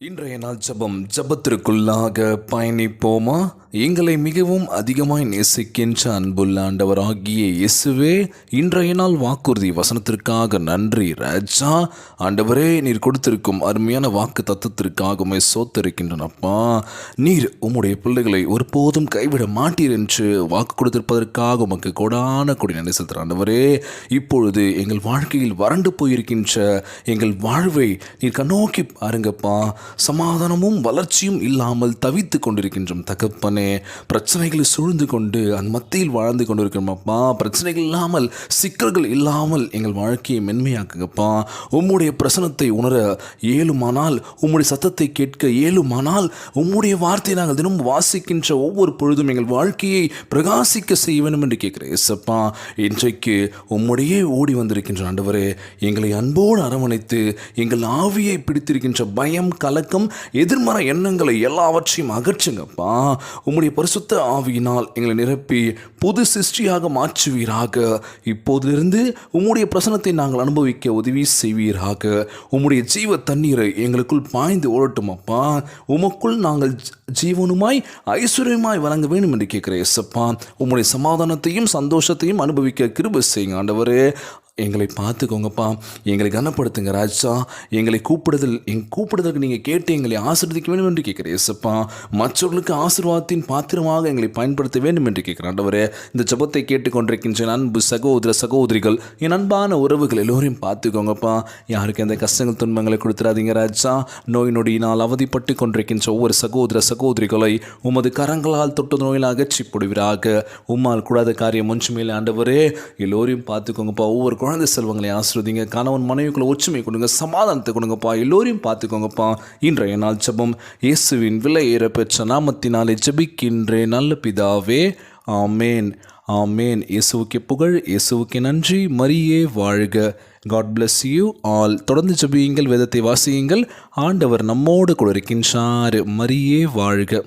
இன்றைய நாள் ஜபத்திற்குள்ளாக பயணிப்போமா? எங்களை மிகவும் அதிகமாய் நேசிக்கின்ற அன்புள்ள ஆண்டவராகிய இயேசுவே, இன்றைய நாள் வாக்குறுதி வசனத்திற்காக நன்றி ராஜா. ஆண்டவரே, நீர் கொடுத்திருக்கும் அருமையான வாக்கு தத்துவத்திற்காக உம்மை சோத்தரிக்கின்றனப்பா. நீர் உம்முடைய பிள்ளைகளை ஒருபோதும் கைவிட மாட்டீர் என்று வாக்கு கொடுத்திருப்பதற்காக உமக்கு கொடான கொடி நன்றி செலுத்துகிற ஆண்டவரே. இப்பொழுது எங்கள் வாழ்க்கையில் வறண்டு போயிருக்கின்ற எங்கள் வாழ்வை நீர் கண்ணோக்கி பாருங்கப்பா. சமாதானமும் வளர்ச்சியும் இல்லாமல் தவித்து கொண்டிருக்கின்றோம் தகப்பனே. பிரச்சனைகளை சூழ்ந்து கொண்டு அந்த மத்தியில் வாழ்ந்து கொண்டிருக்கிறோம் அப்பா. பிரச்சனைகள் இல்லாமல், சிக்கல்கள் இல்லாமல் எங்கள் வாழ்க்கையை மென்மையாக்குங்கப்பா. உம்முடைய பிரசனத்தை உணர இயலுமானால், உம்முடைய சத்தத்தை கேட்க இயலுமானால், உம்முடைய வார்த்தையை நாங்கள் தினமும் வாசிக்கின்ற ஒவ்வொரு பொழுதும் எங்கள் வாழ்க்கையை பிரகாசிக்க செய்ய வேண்டும் என்று கேட்கிறேன் ஏசப்பா. இன்றைக்கு உம்முடையே ஓடி வந்திருக்கின்ற ஆண்டவரே, எங்களை அன்போடு அரவணைத்து எங்கள் ஆவியை பிடித்திருக்கின்ற பயம், கலக்கம், எதிர்மறை எண்ணங்களை எல்லாவற்றையும் அகற்றுங்கப்பா. உம்முடைய பரிசுத்த ஆவியினால் எங்களை நிரப்பி புது சிருஷ்டியாக மாற்றுவீராக. இப்போதிலிருந்து உம்முடைய பிரசனத்தை நாங்கள் அனுபவிக்க உதவி செய்வீராக. உம்முடைய ஜீவ தண்ணீரை எங்களுக்குள் பாய்ந்து ஓடட்டும் அப்பா. உமக்குள் நாங்கள் ஜீவனுமாய் ஐஸ்வர்யமாய் வழங்க வேண்டும் என்று கேட்கிறேன் ஏசப்பா. உம்முடைய சமாதானத்தையும் சந்தோஷத்தையும் அனுபவிக்க கிருபை செய்யுங்க ஆண்டவரே. எங்களை பார்த்துக்கோங்கப்பா. எங்களை கனப்படுத்துங்க ராஜா. எங்களை கூப்பிடுதலுக்கு நீங்கள் கேட்டு எங்களை ஆசீர்வதிக்க வேண்டும் என்று கேட்குறேன் ஏசப்பா. மற்றவர்களுக்கு ஆசீர்வாதத்தின் பாத்திரமாக எங்களை பயன்படுத்த வேண்டும் என்று கேட்குறேன் ஆண்டவரே. இந்த ஜெபத்தை கேட்டுக்கொண்டிருக்கின்ற அன்பு சகோதர சகோதரிகள், என் அன்பான உறவுகள் எல்லோரையும் பார்த்துக்கோங்கப்பா. யாருக்கு எந்த கஷ்டங்கள் துன்பங்களை கொடுத்துடாதீங்க ராஜா. நோய் நொடியினால் அவதிப்பட்டு கொண்டிருக்கின்ற ஒவ்வொரு சகோதர சகோதரிகளை உமது கரங்களால் தொட்டு நோயில் அகற்றி போடுவீராக. உம்மால் கூடாத காரியம் ஒன்றுமே ஆண்டவரே. எல்லோரையும் பார்த்துக்கோங்கப்பா. ஒவ்வொரு குழந்தை செல்வங்களை ஆசிர்வதிங்க. கணவன் மனைவிக்குள்ள ஒற்றுமை கொடுங்க, சமாதானத்தை கொடுங்கப்பா. எல்லோரையும் பார்த்துக்கோங்கப்பா. இன்றைய நாள் ஜெபம் இயேசுவின் விலை ஏற பெற்ற நாமத்தினாலே ஜெபிக்கின்றேன் நல்ல பிதாவே, ஆமேன், ஆமேன். இயேசுவுக்கு புகழ், இயேசுவுக்கு நன்றி. மரியே வாழ்க. God bless you all. தொடர்ந்து ஜெபியுங்கள், வேதத்தை வாசியுங்கள். ஆண்டவர் நம்மோடு கூட இருக்கின்றார். மரியே வாழ்க.